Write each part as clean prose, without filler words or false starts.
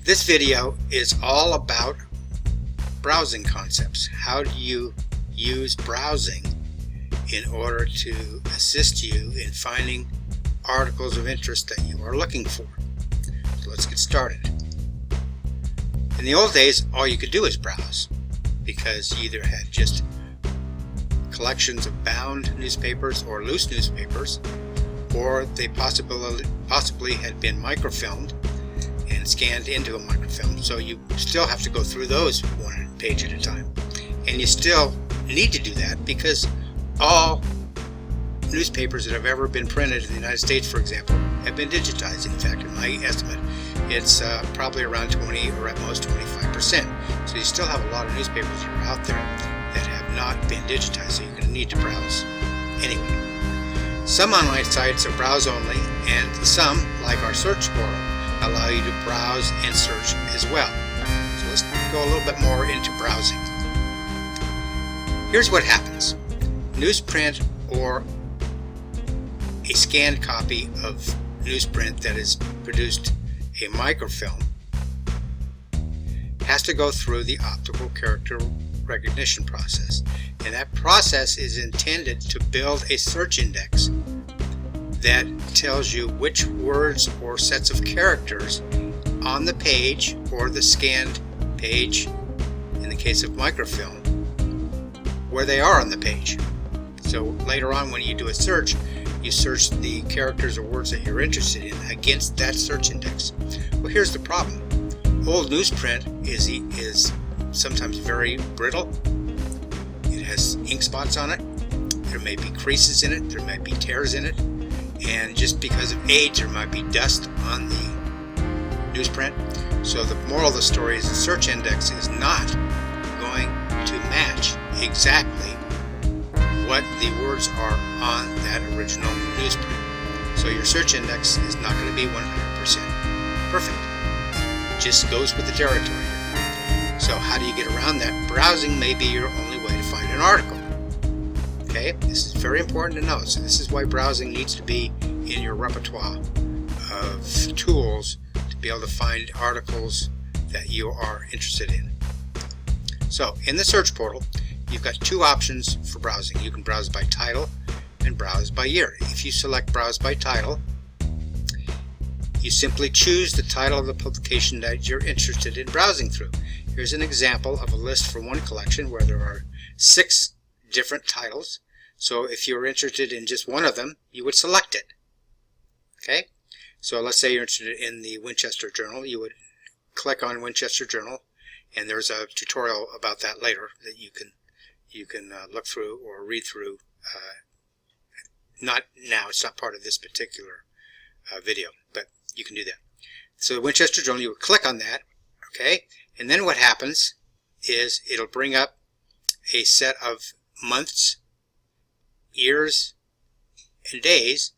This video is all about browsing concepts. How do you use browsing in order to assist you in finding articles of interest that you are looking for? So let's get started. In the old days, all you could do is browse, because you either had just collections of bound newspapers or loose newspapers, or they possibly had been microfilmed and scanned into a microfilm. So you still have to go through those one page at a time. And you still need to do that because all newspapers that have ever been printed in the United States, for example, have been digitized. In fact, in my estimate, it's probably around 20 or at most 25%. So you still have a lot of newspapers that are out there that have not been digitized, so you're going to need to browse. Anyway, some online sites are browse only, and some, like our search portal, allow you to browse and search as well. So let's go a little bit more into browsing. Here's what happens. Newsprint or a scanned copy of newsprint that is produced a microfilm has to go through the optical character recognition process, and that process is intended to build a search index that tells you which words or sets of characters on the page or the scanned page, in the case of microfilm, where they are on the page. So later on, when you do a search, you search the characters or words that you're interested in against that search index. Well, here's the problem. Old newsprint is sometimes very brittle. It has ink spots on it. There may be creases in it. There might be tears in it. And just because of age, there might be dust on the newsprint. So the moral of the story is the search index is not going to match exactly what the words are on that original newsprint. So your search index is not going to be 100% perfect. It just goes with the territory. So how do you get around that? Browsing may be your only way to find an article. Okay, this is very important to know. So this is why browsing needs to be in your repertoire of tools to be able to find articles that you are interested in. So in the search portal, you've got two options for browsing. You can browse by title and browse by year. If you select browse by title, you simply choose the title of the publication that you're interested in browsing through. Here's an example of a list for one collection where there are 6 different titles. So if you're interested in just one of them, you would select it. Okay? So let's say you're interested in the Winchester Journal. You would click on Winchester Journal, and there's a tutorial about that later that you can look through or read through. Not now, it's not part of this particular video, but you can do that. So the Winchester Journal, you would click on that, okay? And then what happens is it'll bring up a set of months, years, and days,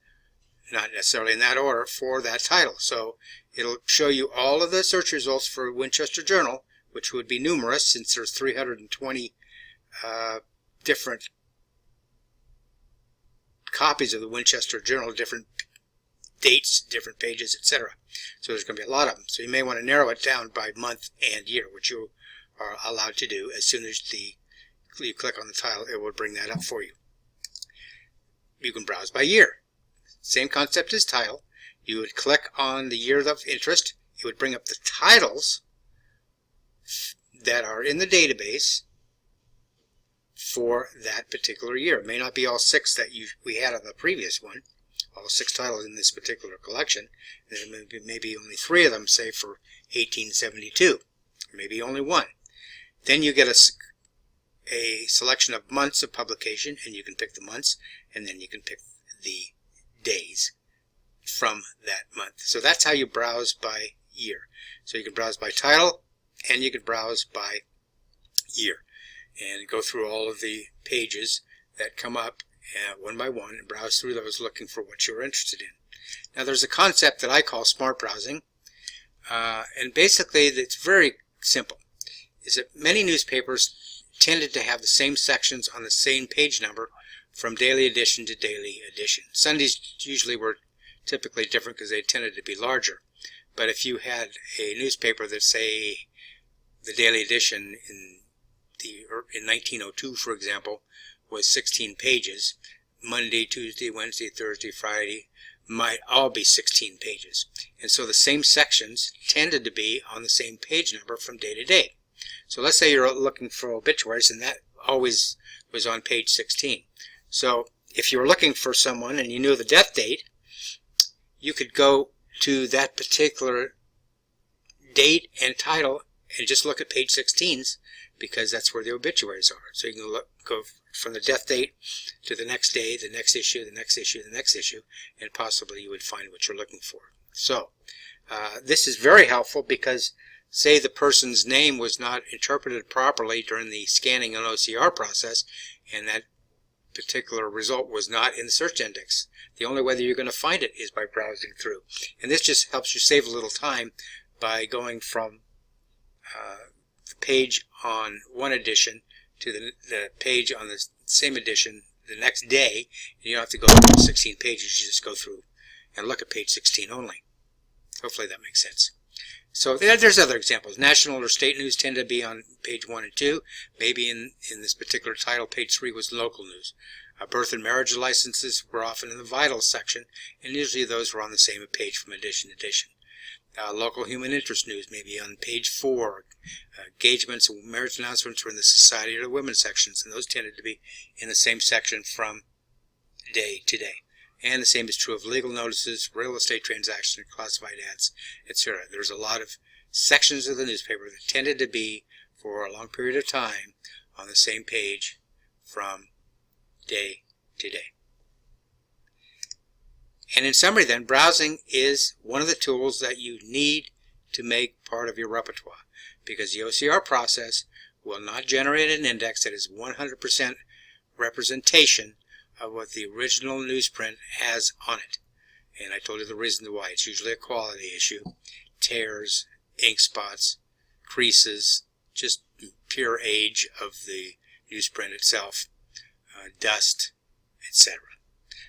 not necessarily in that order, for that title. So it'll show you all of the search results for Winchester Journal, which would be numerous since there's 320 different copies of the Winchester Journal, different dates, different pages, etc. So there's going to be a lot of them. So you may want to narrow it down by month and year, which you are allowed to do. As soon as you click on the title, it will bring that up for you. You can browse by year. Same concept as title. You would click on the year of interest. It would bring up the titles that are in the database for that particular year. It may not be all 6 that we had on the previous one, all 6 titles in this particular collection. There may be only 3 of them, say, for 1872. Maybe only 1. Then you get a selection of months of publication, and you can pick the months, and then you can pick the days from that month. So that's how you browse by year. So you can browse by title, and you can browse by year, and go through all of the pages that come up one by one and browse through those looking for what you're interested in. Now there's a concept that I call smart browsing, and basically it's very simple. Is that many newspapers tended to have the same sections on the same page number from daily edition to daily edition. Sundays usually were typically different because they tended to be larger. But if you had a newspaper that, say, the Daily Edition in 1902, for example, was 16 pages, Monday, Tuesday, Wednesday, Thursday, Friday might all be 16 pages. And so the same sections tended to be on the same page number from day to day. So let's say you're looking for obituaries, and that always was on page 16. So if you were looking for someone and you knew the death date, you could go to that particular date and title and just look at page 16s, because that's where the obituaries are. So you can go from the death date to the next day, the next issue, the next issue, the next issue, and possibly you would find what you're looking for. So this is very helpful because, say, the person's name was not interpreted properly during the scanning and OCR process, and that particular result was not in the search index. The only way that you're going to find it is by browsing through. And this just helps you save a little time by going from the page on one edition to the page on the same edition the next day. And you don't have to go through 16 pages. You just go through and look at page 16 only. Hopefully that makes sense. So there's other examples. National or state news tend to be on page 1 and 2. Maybe in this particular title, page 3 was local news. Birth and marriage licenses were often in the vital section, and usually those were on the same page from edition to edition. Local human interest news may be on page 4. Engagements and marriage announcements were in the society or the women's sections, and those tended to be in the same section from day to day. And the same is true of legal notices, real estate transactions, classified ads, etc. There's a lot of sections of the newspaper that tended to be, for a long period of time, on the same page from day to day. And in summary then, browsing is one of the tools that you need to make part of your repertoire, because the OCR process will not generate an index that is 100% representation of what the original newsprint has on it. And I told you the reason why. It's usually a quality issue. Tears, ink spots, creases, just pure age of the newsprint itself, dust, etc.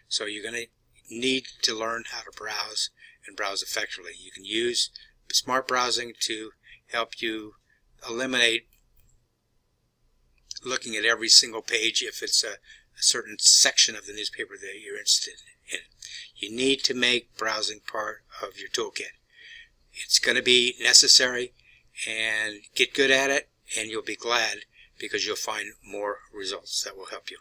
So you're going to need to learn how to browse and browse effectively. You can use smart browsing to help you eliminate looking at every single page if it's a certain section of the newspaper that you're interested in. You need to make browsing part of your toolkit. It's going to be necessary, and get good at it, and you'll be glad because you'll find more results that will help you.